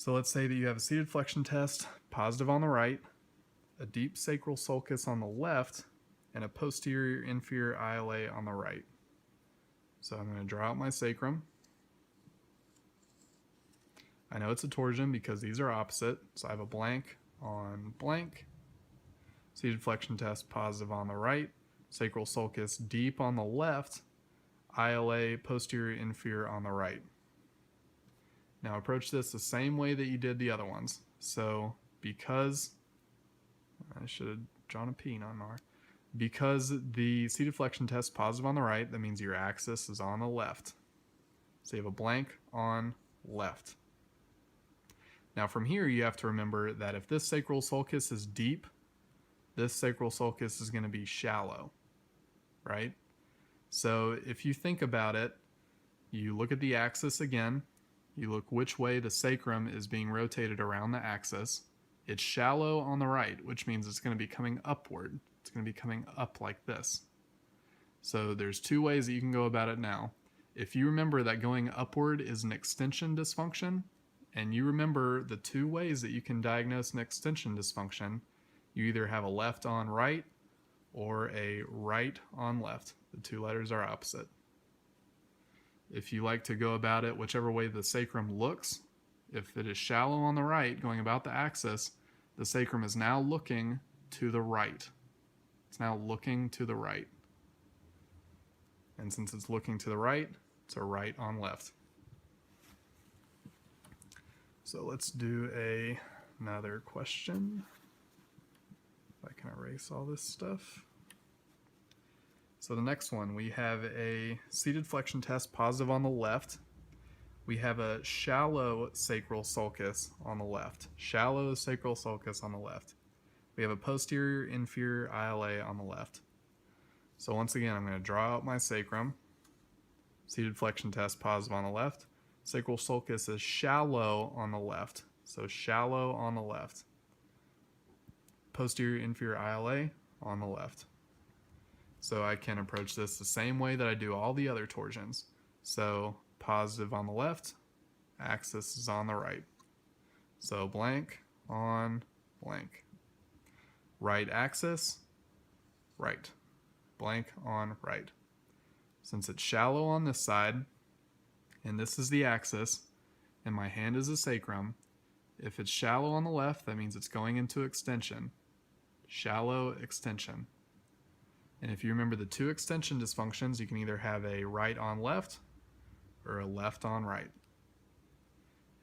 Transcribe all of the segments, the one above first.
So let's say that you have a seated flexion test, positive on the right, a deep sacral sulcus on the left, and a posterior inferior ILA on the right. So I'm going to draw out my sacrum. I know it's a torsion because these are opposite, so I have a blank on blank. Seated flexion test, positive on the right, sacral sulcus deep on the left, ILA posterior inferior on the right. Now approach this the same way that you did the other ones. So because, I should have drawn a P, not an R. Because the seated flexion test is positive on the right, that means your axis is on the left. So you have a blank on left. Now from here you have to remember that if this sacral sulcus is deep, this sacral sulcus is going to be shallow, right? So if you think about it, you look at the axis again, you look which way the sacrum is being rotated around the axis. It's shallow on the right, which means it's going to be coming upward. It's going to be coming up like this. So there's two ways that you can go about it now. If you remember that going upward is an extension dysfunction, and you remember the two ways that you can diagnose an extension dysfunction, you either have a left on right or a right on left. The two letters are opposite. If you like to go about it whichever way the sacrum looks, if it is shallow on the right, going about the axis, the sacrum is now looking to the right. It's now looking to the right. And since it's looking to the right, it's a right on left. So let's do another question. If I can erase all this stuff. So the next one, we have a seated flexion test, positive on the left. We have a shallow sacral sulcus on the left. Shallow sacral sulcus on the left. We have a posterior inferior ILA on the left. So once again, I'm going to draw out my sacrum. Seated flexion test, positive on the left. Sacral sulcus is shallow on the left. So shallow on the left. Posterior inferior ILA on the left. So I can approach this the same way that I do all the other torsions. So positive on the left, axis is on the right. So blank on blank. Right axis, right. Blank on right. Since it's shallow on this side, and this is the axis, and my hand is the sacrum, if it's shallow on the left, that means it's going into extension. Shallow extension. And if you remember the two extension dysfunctions, you can either have a right on left or a left on right.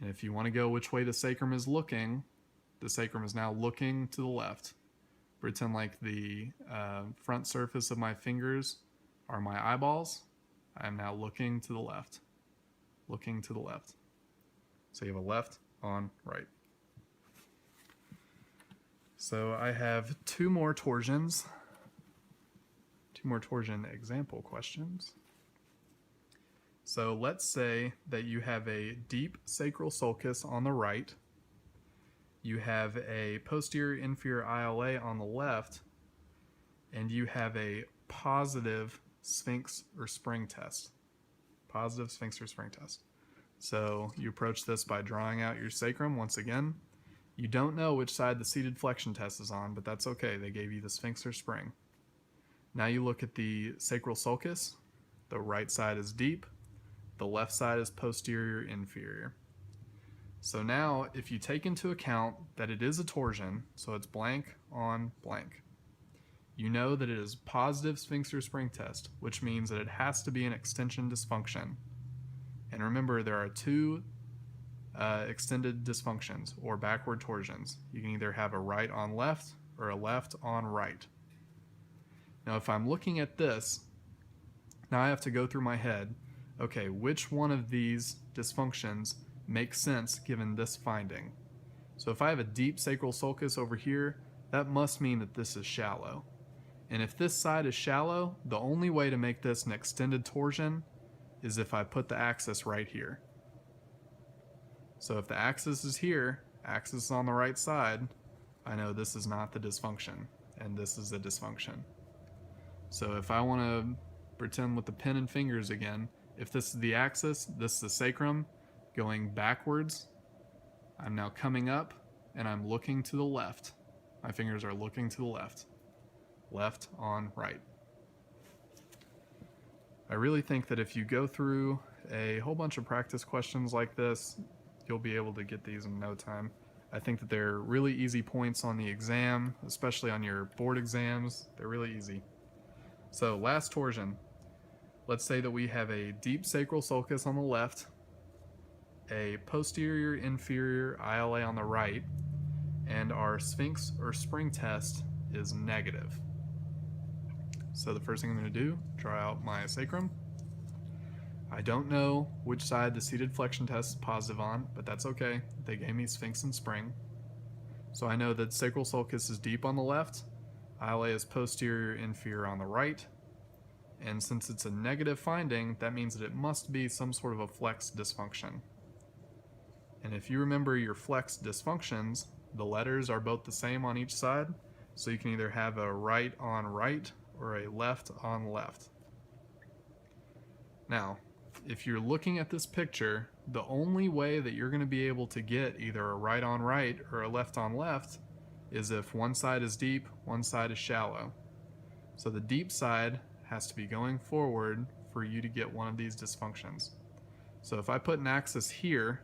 And if you want to go which way the sacrum is looking, the sacrum is now looking to the left. Pretend like the front surface of my fingers are my eyeballs. I am now looking to the left. Looking to the left. So you have a left on right. So I have two more torsions. Two more torsion example questions. So let's say that you have a deep sacral sulcus on the right. You have a posterior inferior ILA on the left, and you have a positive sphinx or spring test. Positive sphinx or spring test. So you approach this by drawing out your sacrum once again. You don't know which side the seated flexion test is on, but that's okay. They gave you the sphinx or spring. Now you look at the sacral sulcus. The right side is deep. The left side is posterior inferior. So now if you take into account that it is a torsion, so it's blank on blank, you know that it is positive sphinx or spring test, which means that it has to be an extension dysfunction. And remember, there are two extended dysfunctions or backward torsions. You can either have a right on left or a left on right. Now if I'm looking at this, now I have to go through my head, okay, which one of these dysfunctions makes sense given this finding? So if I have a deep sacral sulcus over here, that must mean that this is shallow. And if this side is shallow, the only way to make this an extended torsion is if I put the axis right here. So if the axis is here, axis is on the right side, I know this is not the dysfunction, and this is the dysfunction. So if I want to pretend with the pen and fingers again, if this is the axis, this is the sacrum going backwards, I'm now coming up and I'm looking to the left. My fingers are looking to the left. Left on right. I really think that if you go through a whole bunch of practice questions like this, you'll be able to get these in no time. I think that they're really easy points on the exam, especially on your board exams. They're really easy. So last torsion. Let's say that we have a deep sacral sulcus on the left, a posterior inferior ILA on the right, and our sphinx or spring test is negative. So the first thing I'm going to do, draw out my sacrum. I don't know which side the seated flexion test is positive on, but that's okay. They gave me sphinx and spring. So I know that sacral sulcus is deep on the left, ILA is posterior inferior on the right, and since it's a negative finding, that means that it must be some sort of a flex dysfunction. And if you remember your flex dysfunctions, the letters are both the same on each side, so you can either have a right on right or a left on left. Now, if you're looking at this picture, the only way that you're going to be able to get either a right on right or a left on left is if one side is deep, one side is shallow. So the deep side has to be going forward for you to get one of these dysfunctions. So if I put an axis here,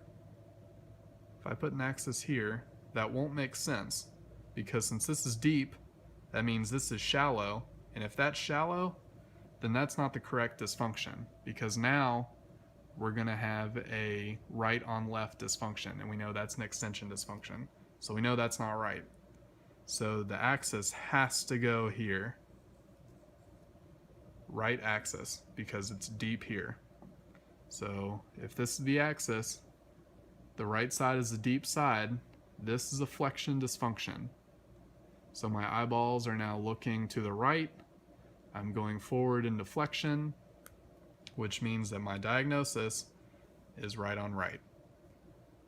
that won't make sense, because since this is deep, that means this is shallow, and if that's shallow, then that's not the correct dysfunction, because now we're going to have a right on left dysfunction, and we know that's an extension dysfunction, so we know that's not right. So the axis has to go here, right axis, because it's deep here. So if this is the axis, the right side is the deep side, this is a flexion dysfunction. So my eyeballs are now looking to the right. I'm going forward into flexion, which means that my diagnosis is right on right.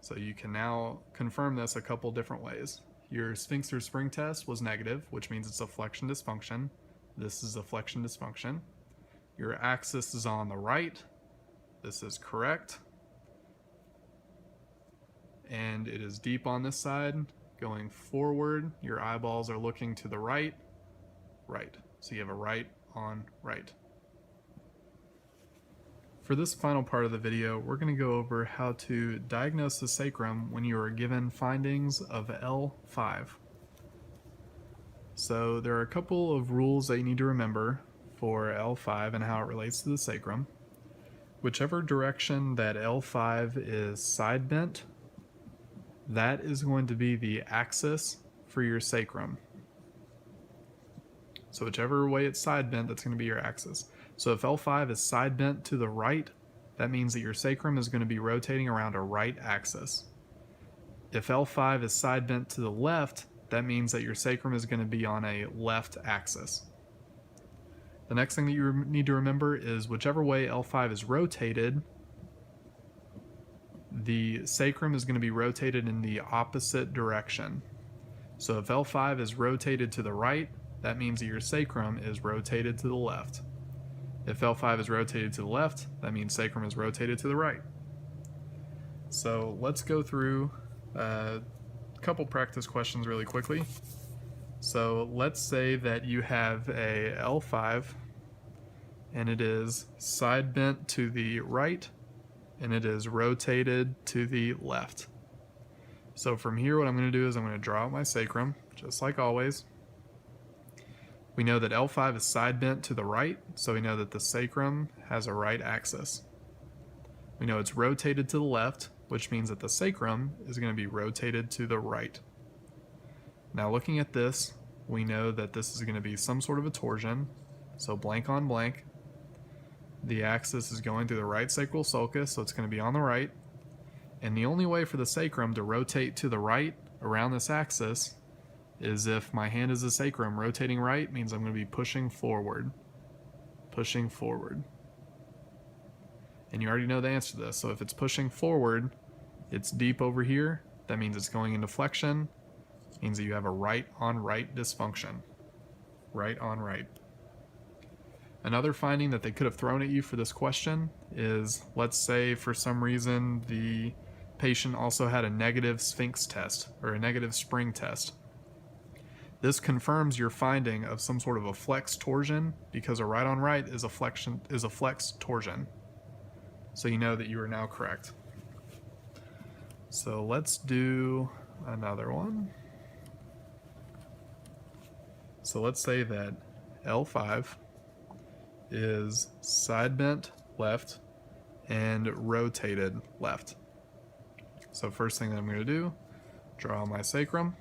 So you can now confirm this a couple different ways. Your sphinx or spring test was negative, which means it's a flexion dysfunction. This is a flexion dysfunction. Your axis is on the right. This is correct. And it is deep on this side. Going forward, your eyeballs are looking to the right, right. So you have a right on right. For this final part of the video, we're going to go over how to diagnose the sacrum when you are given findings of L5. So there are a couple of rules that you need to remember for L5 and how it relates to the sacrum. Whichever direction that L5 is side bent, that is going to be the axis for your sacrum. So whichever way it's side bent, that's going to be your axis. So if L5 is side bent to the right, that means that your sacrum is going to be rotating around a right axis. If L5 is side bent to the left, that means that your sacrum is going to be on a left axis. The next thing that you need to remember is whichever way L5 is rotated, the sacrum is going to be rotated in the opposite direction. So if L5 is rotated to the right, that means that your sacrum is rotated to the left. If L5 is rotated to the left, that means sacrum is rotated to the right. So let's go through a couple practice questions really quickly. So let's say that you have a L5 and it is side bent to the right and it is rotated to the left. So from here, what I'm going to do is I'm going to draw out my sacrum, just like always. We know that L5 is side bent to the right, so we know that the sacrum has a right axis. We know it's rotated to the left, which means that the sacrum is going to be rotated to the right. Now looking at this, we know that this is going to be some sort of a torsion, so blank on blank. The axis is going through the right sacral sulcus, so it's going to be on the right. And the only way for the sacrum to rotate to the right around this axis is if my hand is the sacrum. Rotating right means I'm going to be pushing forward. Pushing forward. And you already know the answer to this. So if it's pushing forward, it's deep over here. That means it's going into flexion. It means that you have a right on right dysfunction. Right on right. Another finding that they could have thrown at you for this question is, let's say for some reason the patient also had a negative sphinx test or a negative spring test. This confirms your finding of some sort of a flex torsion, because a right on right is a flex torsion. So you know that you are now correct. So let's do another one. So let's say that L5 is side bent left and rotated left. So first thing that I'm going to do, draw my sacrum.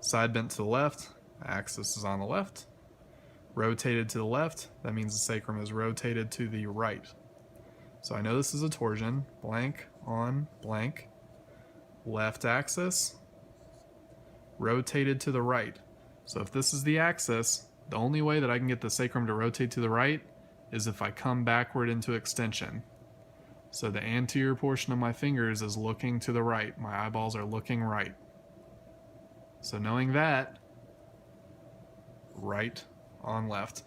Side bent to the left, axis is on the left. Rotated to the left, that means the sacrum is rotated to the right. So I know this is a torsion, blank on blank. Left axis, rotated to the right. So if this is the axis, the only way that I can get the sacrum to rotate to the right is if I come backward into extension. So the anterior portion of my fingers is looking to the right. My eyeballs are looking right. So knowing that, right on left.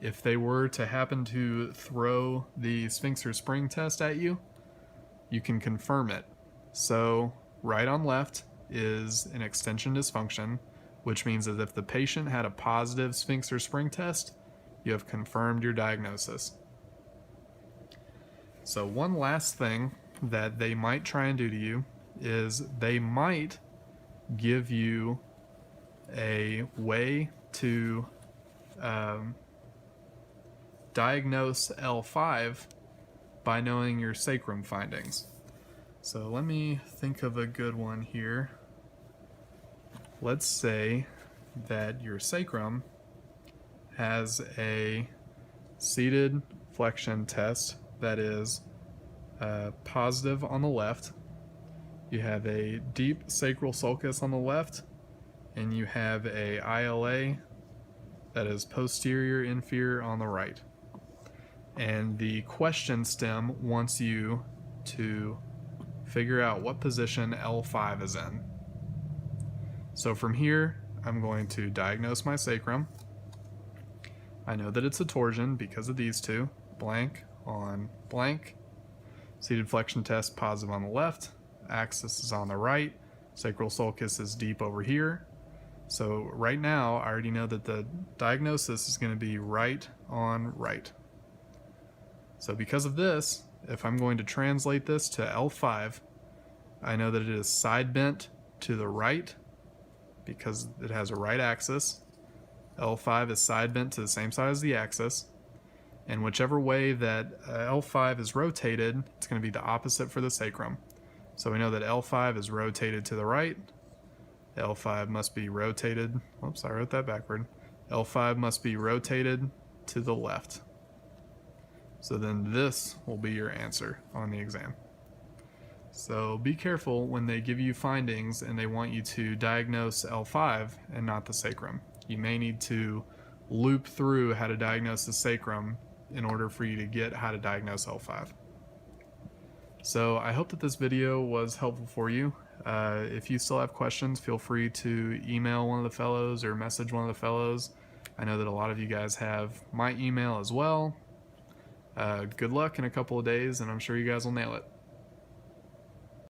If they were to happen to throw the sphinx or spring test at you, you can confirm it. So right on left is an extension dysfunction, which means that if the patient had a positive sphinx or spring test, you have confirmed your diagnosis. So one last thing that they might try and do to you is they might give you a way to diagnose L5 by knowing your sacrum findings. So let me think of a good one here. Let's say that your sacrum has a seated flexion test that is positive on the left. You have a deep sacral sulcus on the left, and you have a ILA that is posterior inferior on the right. And the question stem wants you to figure out what position L5 is in. So from here, I'm going to diagnose my sacrum. I know that it's a torsion because of these two, blank on blank. Seated flexion test positive on the left, axis is on the right, sacral sulcus is deep over here. So right now, I already know that the diagnosis is going to be right on right. So because of this, if I'm going to translate this to L5, I know that it is side bent to the right because it has a right axis. L5 is side bent to the same side as the axis. And whichever way that L5 is rotated, it's going to be the opposite for the sacrum. So we know that L5 is rotated to the right. L5 must be rotated. Oops, I wrote that backward. L5 must be rotated to the left. So then this will be your answer on the exam. So be careful when they give you findings and they want you to diagnose L5 and not the sacrum. You may need to loop through how to diagnose the sacrum in order for you to get how to diagnose L5. So I hope that this video was helpful for you. If you still have questions, feel free to email one of the fellows or message one of the fellows. I know that a lot of you guys have my email as well. Good luck in a couple of days, and I'm sure you guys will nail it.